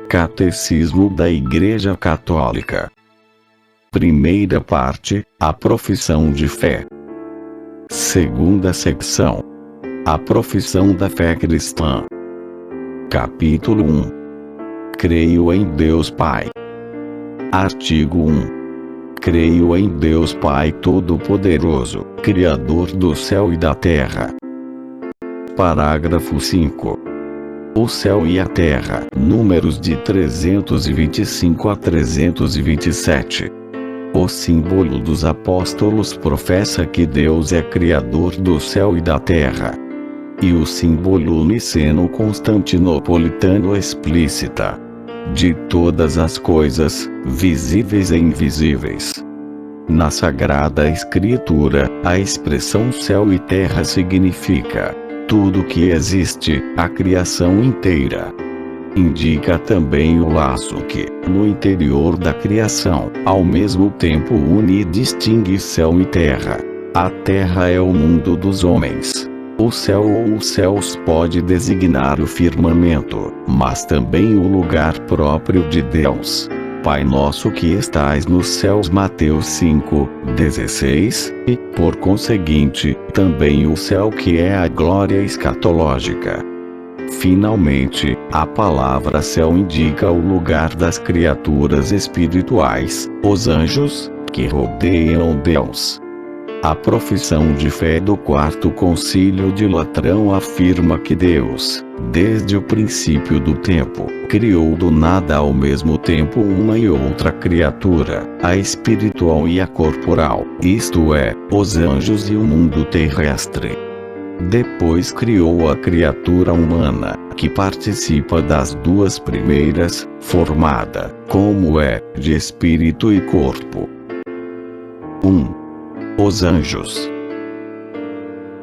Catecismo da Igreja Católica. Primeira parte, a profissão de fé. Segunda secção, a profissão da fé cristã. Capítulo 1. Creio em Deus Pai. Artigo 1. Creio em Deus Pai Todo-Poderoso, Criador do céu e da terra. Parágrafo 5. O céu e a terra, números de 325 a 327. O símbolo dos apóstolos professa que Deus é Criador do céu e da terra. E o símbolo niceno-constantinopolitano explicita: de todas as coisas, visíveis e invisíveis. Na Sagrada Escritura, a expressão céu e terra significa tudo que existe, a criação inteira. Indica também o laço que, no interior da criação, ao mesmo tempo une e distingue céu e terra. A terra é o mundo dos homens. O céu ou os céus pode designar o firmamento, mas também o lugar próprio de Deus. Pai nosso que estais nos céus, Mateus 5:16, e, por conseguinte, também o céu que é a glória escatológica. Finalmente, a palavra céu indica o lugar das criaturas espirituais, os anjos, que rodeiam Deus. A profissão de fé do Quarto Concílio de Latrão afirma que Deus, desde o princípio do tempo, criou do nada ao mesmo tempo uma e outra criatura, a espiritual e a corporal, isto é, os anjos e o mundo terrestre. Depois criou a criatura humana, que participa das duas primeiras, formada, como é, de espírito e corpo. 1. Os anjos.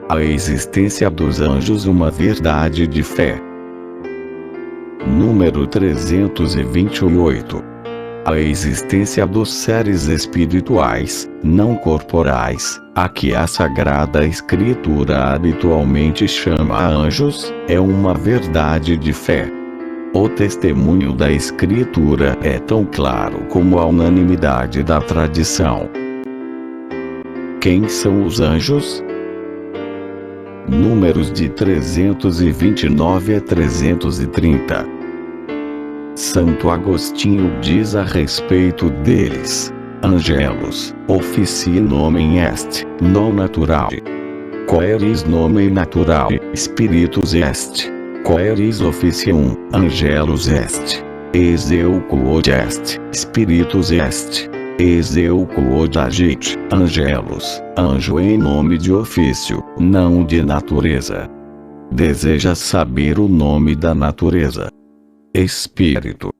A existência dos anjos, uma verdade de fé. Número 328. A existência dos seres espirituais, não corporais, a que a Sagrada Escritura habitualmente chama anjos, é uma verdade de fé. O testemunho da Escritura é tão claro como a unanimidade da tradição. Quem são os anjos? Números de 329 a 330. Santo Agostinho diz a respeito deles: Angelos, officie nomen est, non naturale. Quaeris nomen naturale, spiritus est. Quaeris officium, angelos est. Ex eu quod est, spiritus est. Ex eu quod agit, angelos, anjo em nome de ofício, não de natureza. Deseja saber o nome da natureza? Espírito.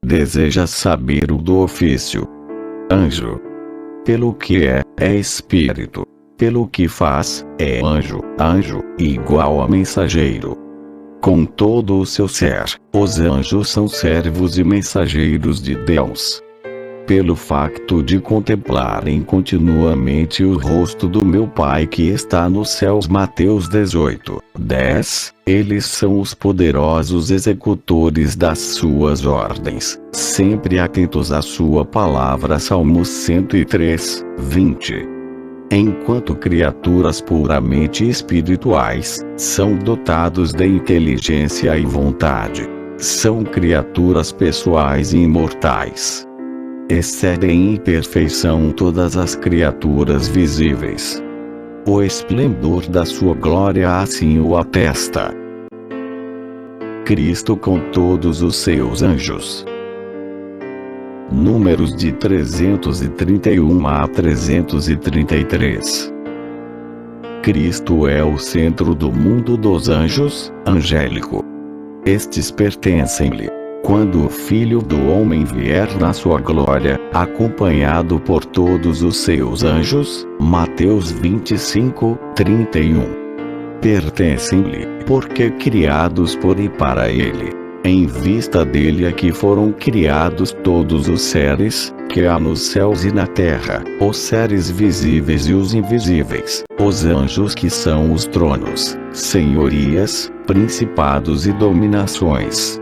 Deseja saber o do ofício? Anjo. Pelo que é espírito. Pelo que faz, é anjo, igual a mensageiro. Com todo o seu ser, os anjos são servos e mensageiros de Deus. Pelo facto de contemplarem continuamente o rosto do meu Pai que está nos céus, Mateus 18:10, eles são os poderosos executores das suas ordens, sempre atentos à sua palavra. Salmos 103:20. Enquanto criaturas puramente espirituais, são dotados de inteligência e vontade. São criaturas pessoais e imortais. Excedem em perfeição todas as criaturas visíveis. O esplendor da sua glória assim o atesta. Cristo com todos os seus anjos. Números de 331 a 333. Cristo é o centro do mundo dos anjos, angélico. Estes pertencem-lhe. Quando o Filho do Homem vier na sua glória, acompanhado por todos os seus anjos, Mateus 25:31. Pertencem-lhe, porque criados por e para ele. Em vista dele é que foram criados todos os seres, que há nos céus e na terra, os seres visíveis e os invisíveis, os anjos que são os tronos, senhorias, principados e dominações.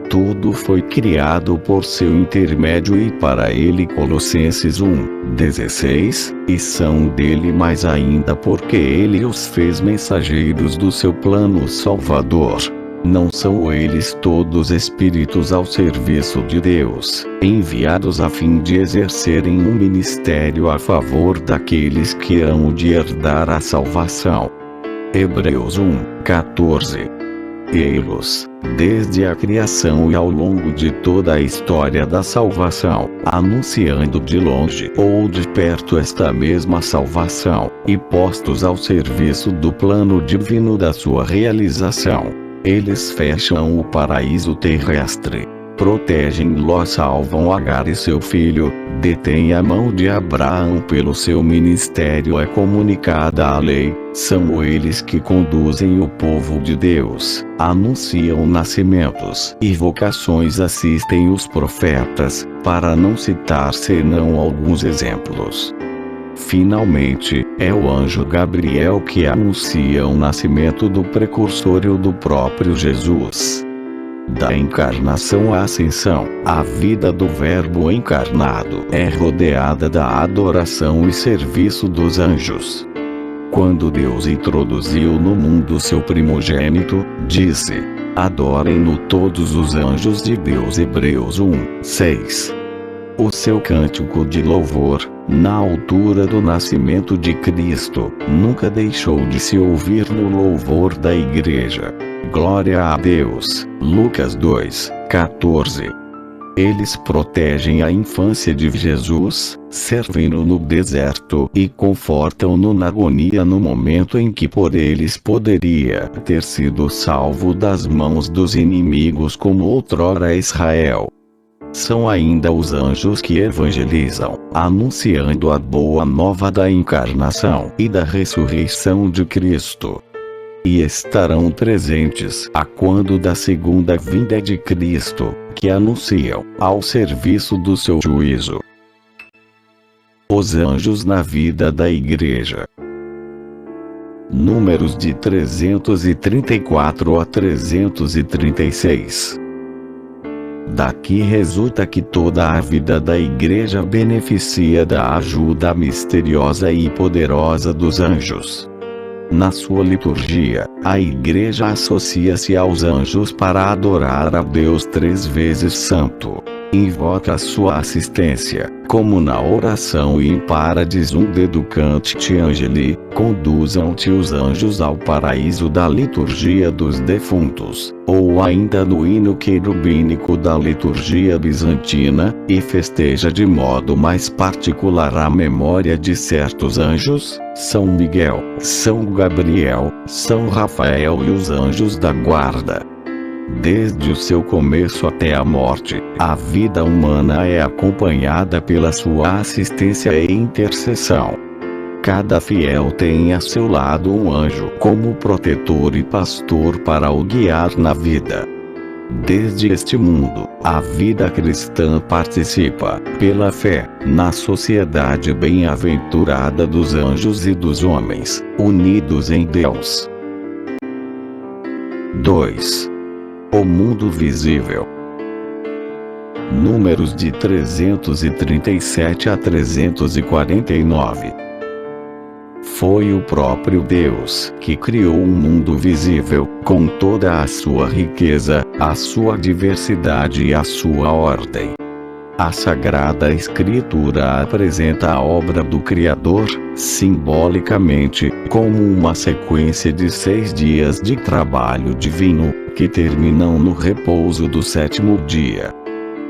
Tudo foi criado por seu intermédio e para ele. Colossenses 1:16, e são dele mais ainda porque ele os fez mensageiros do seu plano salvador. Não são eles todos espíritos ao serviço de Deus, enviados a fim de exercerem um ministério a favor daqueles que hão de herdar a salvação. Hebreus 1:14. Eles, desde a criação e ao longo de toda a história da salvação, anunciando de longe ou de perto esta mesma salvação, e postos ao serviço do plano divino da sua realização, eles fecham o paraíso terrestre, protegem Ló, salvam Agar e seu filho, detêm a mão de Abraão pelo seu ministério, é comunicada a lei, são eles que conduzem o povo de Deus, anunciam nascimentos e vocações, assistem os profetas, para não citar senão alguns exemplos. Finalmente, é o anjo Gabriel que anuncia o nascimento do precursor e o do próprio Jesus. Da encarnação à ascensão, a vida do Verbo encarnado é rodeada da adoração e serviço dos anjos. Quando Deus introduziu no mundo seu primogênito, disse: adorem-no todos os anjos de Deus. Hebreus 1:6. O seu cântico de louvor, na altura do nascimento de Cristo, nunca deixou de se ouvir no louvor da Igreja. Glória a Deus. Lucas 2:14. Eles protegem a infância de Jesus, servindo-o no deserto e confortam-no na agonia no momento em que por eles poderia ter sido salvo das mãos dos inimigos como outrora Israel. São ainda os anjos que evangelizam, anunciando a boa nova da encarnação e da ressurreição de Cristo. E estarão presentes a quando da segunda vinda de Cristo, que anunciam, ao serviço do seu juízo. Os anjos na vida da Igreja. Números de 334 a 336. Daqui resulta que toda a vida da Igreja beneficia da ajuda misteriosa e poderosa dos anjos. Na sua liturgia, a Igreja associa-se aos anjos para adorar a Deus 3 vezes Santo. Invoca a sua assistência, como na oração e para Deducante Te Angeli, conduzam-te os anjos ao paraíso da liturgia dos defuntos, ou ainda no hino querubínico da liturgia bizantina, e festeja de modo mais particular a memória de certos anjos, São Miguel, São Gabriel, São Rafael e os anjos da guarda. Desde o seu começo até a morte, a vida humana é acompanhada pela sua assistência e intercessão. Cada fiel tem a seu lado um anjo como protetor e pastor para o guiar na vida. Desde este mundo, a vida cristã participa, pela fé, na sociedade bem-aventurada dos anjos e dos homens, unidos em Deus. 2. O mundo visível. Números de 337 a 349. Foi o próprio Deus que criou um mundo visível, com toda a sua riqueza, a sua diversidade e a sua ordem. A Sagrada Escritura apresenta a obra do Criador, simbolicamente, como uma sequência de 6 dias de trabalho divino, que terminam no repouso do 7º dia.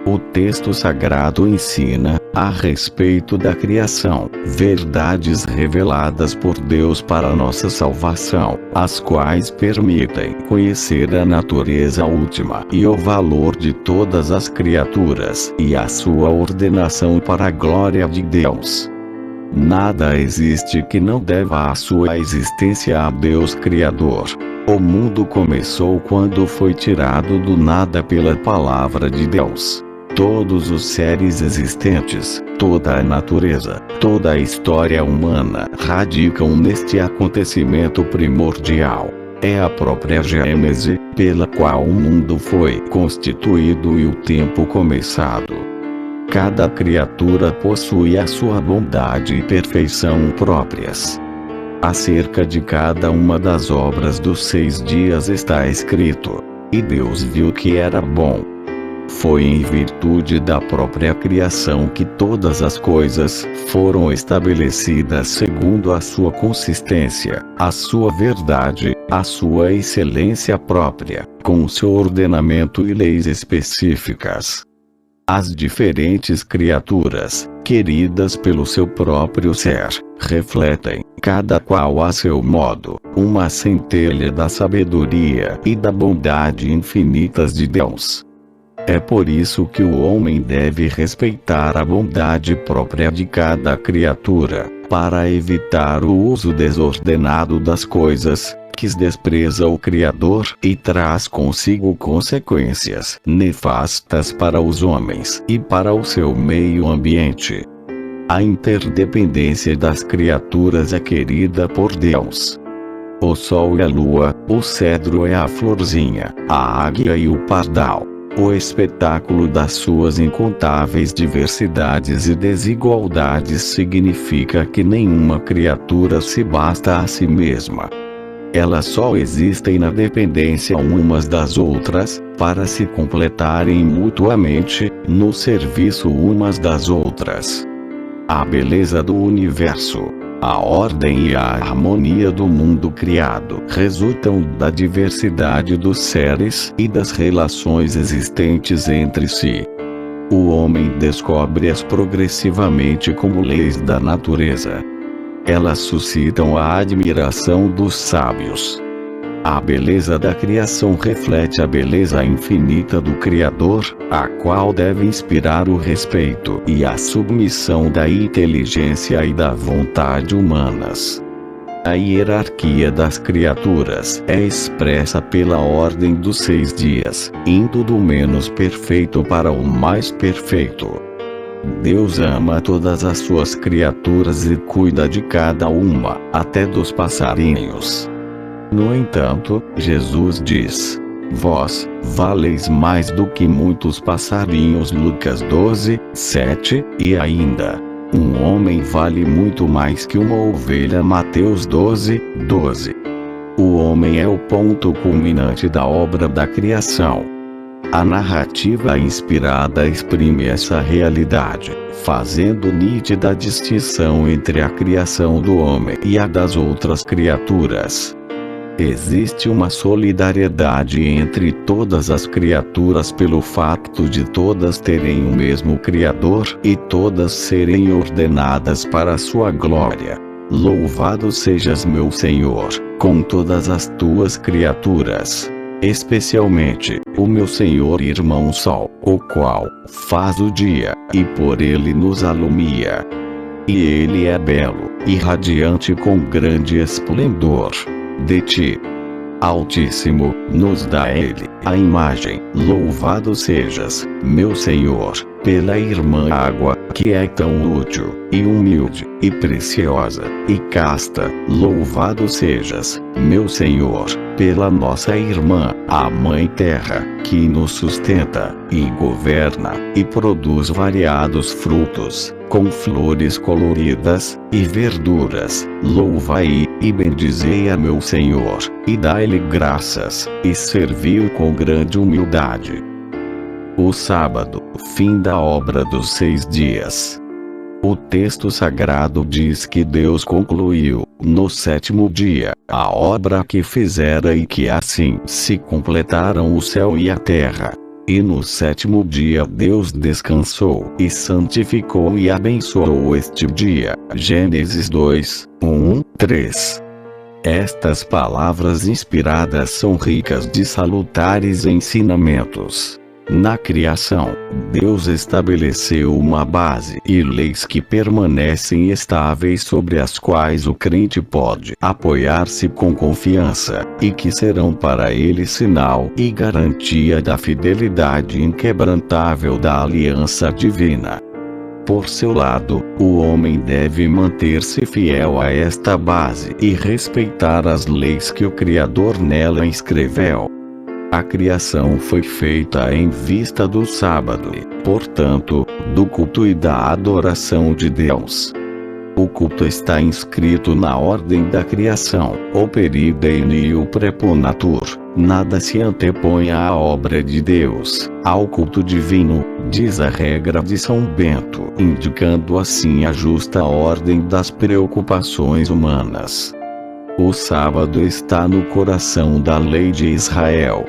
O texto sagrado ensina, a respeito da criação, verdades reveladas por Deus para nossa salvação, as quais permitem conhecer a natureza última e o valor de todas as criaturas e a sua ordenação para a glória de Deus. Nada existe que não deva a sua existência a Deus Criador. O mundo começou quando foi tirado do nada pela palavra de Deus. Todos os seres existentes, toda a natureza, toda a história humana radicam neste acontecimento primordial. é a própria Gênese, pela qual o mundo foi constituído e o tempo começado. Cada criatura possui a sua bondade e perfeição próprias. Acerca de cada uma das obras dos 6 dias está escrito: e Deus viu que era bom. Foi em virtude da própria criação que todas as coisas foram estabelecidas segundo a sua consistência, a sua verdade, a sua excelência própria, com o seu ordenamento e leis específicas. As diferentes criaturas, queridas pelo seu próprio ser, refletem, cada qual a seu modo, uma centelha da sabedoria e da bondade infinitas de Deus. É por isso que o homem deve respeitar a bondade própria de cada criatura, para evitar o uso desordenado das coisas, que despreza o Criador e traz consigo consequências nefastas para os homens e para o seu meio ambiente. A interdependência das criaturas é querida por Deus. O sol e a lua, o cedro e a florzinha, a águia e o pardal. O espetáculo das suas incontáveis diversidades e desigualdades significa que nenhuma criatura se basta a si mesma. Elas só existem na dependência umas das outras, para se completarem mutuamente, no serviço umas das outras. A beleza do universo, a ordem e a harmonia do mundo criado resultam da diversidade dos seres e das relações existentes entre si. O homem descobre-as progressivamente como leis da natureza. Elas suscitam a admiração dos sábios. A beleza da criação reflete a beleza infinita do Criador, a qual deve inspirar o respeito e a submissão da inteligência e da vontade humanas. A hierarquia das criaturas é expressa pela ordem dos 6 dias, indo do menos perfeito para o mais perfeito. Deus ama todas as suas criaturas e cuida de cada uma, até dos passarinhos. No entanto, Jesus diz: vós valeis mais do que muitos passarinhos. Lucas 12, 7, e ainda: um homem vale muito mais que uma ovelha. Mateus 12, 12. O homem é o ponto culminante da obra da criação. A narrativa inspirada exprime essa realidade, fazendo nítida a distinção entre a criação do homem e a das outras criaturas. Existe uma solidariedade entre todas as criaturas pelo fato de todas terem o mesmo Criador e todas serem ordenadas para a sua glória. Louvado sejas, meu Senhor, com todas as tuas criaturas, especialmente o meu Senhor irmão Sol, o qual faz o dia, e por ele nos alumia. E ele é belo e radiante com grande esplendor. De ti, Altíssimo, nos dá ele a imagem. Louvado sejas, meu Senhor, pela irmã água, que é tão útil, e humilde, e preciosa, e casta. Louvado sejas, meu Senhor, pela nossa irmã, a Mãe Terra, que nos sustenta, e governa, e produz variados frutos, com flores coloridas, e verduras. Louvai e bendizei a meu Senhor, e dai-lhe graças, e serviu com grande humildade. O sábado, fim da obra dos 6 dias. O texto sagrado diz que Deus concluiu, no 7º dia, a obra que fizera e que assim se completaram o céu e a terra. E no 7º dia Deus descansou e santificou e abençoou este dia. Gênesis 2, 1, 3. Estas palavras inspiradas são ricas de salutares ensinamentos. Na criação, Deus estabeleceu uma base e leis que permanecem estáveis sobre as quais o crente pode apoiar-se com confiança, e que serão para ele sinal e garantia da fidelidade inquebrantável da aliança divina. Por seu lado, o homem deve manter-se fiel a esta base e respeitar as leis que o Criador nela escreveu. A criação foi feita em vista do sábado e, portanto, do culto e da adoração de Deus. O culto está inscrito na ordem da criação, operida in o preponatur. Nada se antepõe à obra de Deus, ao culto divino, diz a regra de São Bento, indicando assim a justa ordem das preocupações humanas. O sábado está no coração da lei de Israel.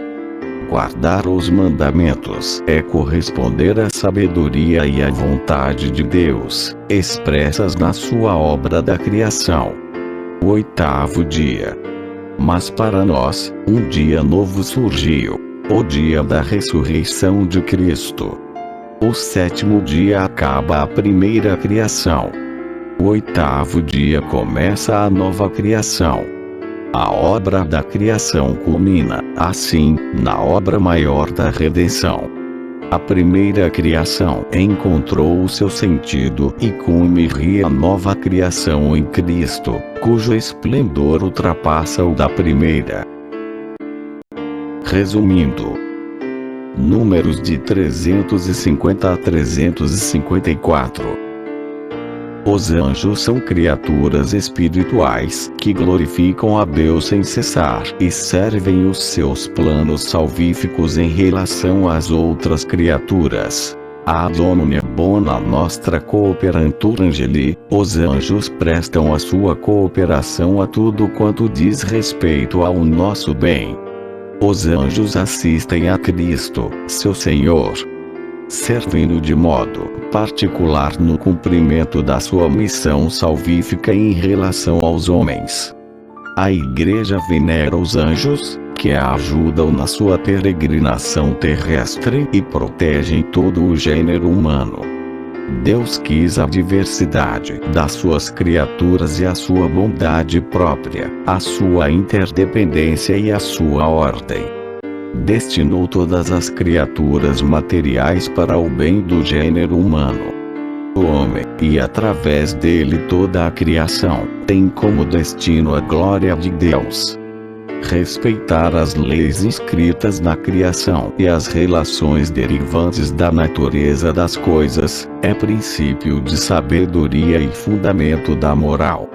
Guardar os mandamentos é corresponder à sabedoria e à vontade de Deus, expressas na sua obra da criação. O 8º dia. Mas para nós, um dia novo surgiu, o dia da ressurreição de Cristo. O 7º dia acaba a primeira criação. O 8º dia começa a nova criação. A obra da criação culmina, assim, na obra maior da redenção. A primeira criação encontrou o seu sentido e culmina a nova criação em Cristo, cujo esplendor ultrapassa o da primeira. Resumindo, Números de 350 a 354. Os anjos são criaturas espirituais que glorificam a Deus sem cessar e servem os seus planos salvíficos em relação às outras criaturas. Ad omnia bona nostra cooperantur angeli, os anjos prestam a sua cooperação a tudo quanto diz respeito ao nosso bem. Os anjos assistem a Cristo, seu Senhor, servindo de modo particular no cumprimento da sua missão salvífica em relação aos homens. A Igreja venera os anjos, que a ajudam na sua peregrinação terrestre e protegem todo o gênero humano. Deus quis a diversidade das suas criaturas e a sua bondade própria, a sua interdependência e a sua ordem. Destinou todas as criaturas materiais para o bem do gênero humano. O homem, e através dele toda a criação, tem como destino a glória de Deus. Respeitar as leis inscritas na criação e as relações derivantes da natureza das coisas, é princípio de sabedoria e fundamento da moral.